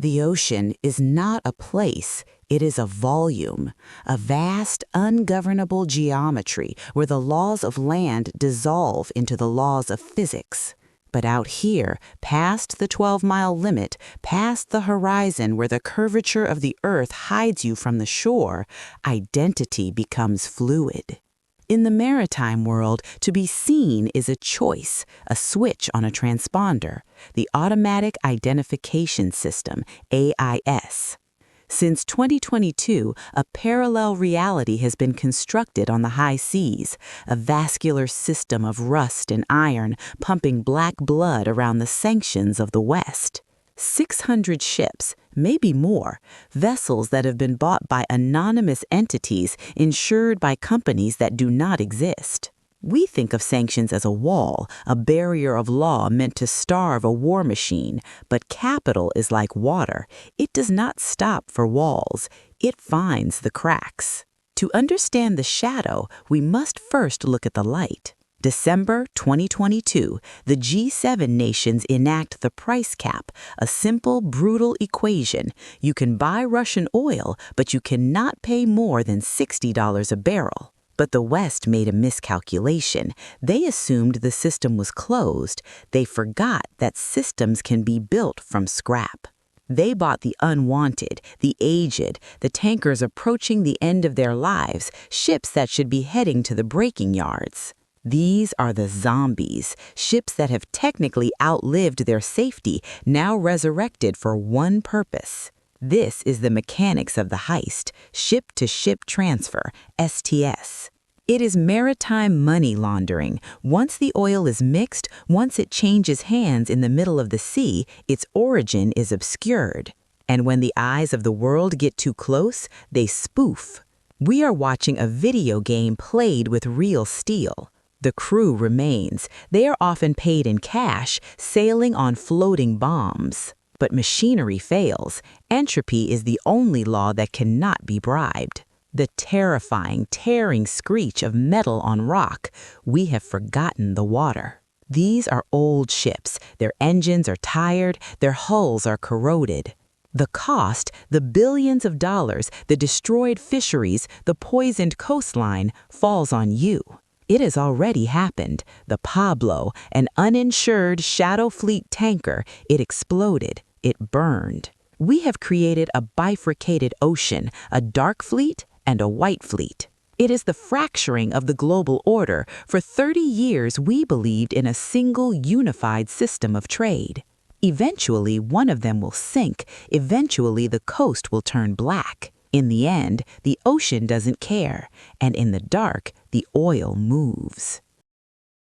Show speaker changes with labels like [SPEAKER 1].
[SPEAKER 1] The ocean is not a place, it is a volume, a vast, ungovernable geometry where the laws of land dissolve into the laws of physics. But out here, past the 12-mile limit, past the horizon where the curvature of the earth hides you from the shore, identity becomes fluid. In the maritime world, to be seen is a choice, a switch on a transponder, the Automatic Identification System, AIS. Since 2022, a parallel reality has been constructed on the high seas, a vascular system of rust and iron pumping black blood around the sanctions of the West. 600 ships, maybe more, vessels that have been bought by anonymous entities insured by companies that do not exist. We think of sanctions as a wall, a barrier of law meant to starve a war machine, but capital is like water. It does not stop for walls. It finds the cracks. To understand the shadow, we must first look at the light. December 2022, the G7 nations enact the price cap, a simple, brutal equation. You can buy Russian oil, but you cannot pay more than $60 a barrel. But the West made a miscalculation. They assumed the system was closed. They forgot that systems can be built from scrap. They bought the unwanted, the aged, the tankers approaching the end of their lives, ships that should be heading to the breaking yards. These are the zombies, ships that have technically outlived their safety, now resurrected for one purpose. This is the mechanics of the heist, ship-to-ship transfer, STS. It is maritime money laundering. Once the oil is mixed, once it changes hands in the middle of the sea, its origin is obscured. And when the eyes of the world get too close, they spoof. We are watching a video game played with real steel. The crew remains. They are often paid in cash, sailing on floating bombs. But machinery fails. Entropy is the only law that cannot be bribed. The terrifying, tearing screech of metal on rock. We have forgotten the water. These are old ships. Their engines are tired. Their hulls are corroded. The cost, the billions of dollars, the destroyed fisheries, the poisoned coastline, falls on you. It has already happened. The Pablo, an uninsured Shadow Fleet tanker, it exploded. It burned. We have created a bifurcated ocean, a dark fleet and a white fleet. It is the fracturing of the global order. For 30 years, we believed in a single unified system of trade. Eventually, one of them will sink. Eventually, the coast will turn black. In the end, the ocean doesn't care, and in the dark, the oil moves.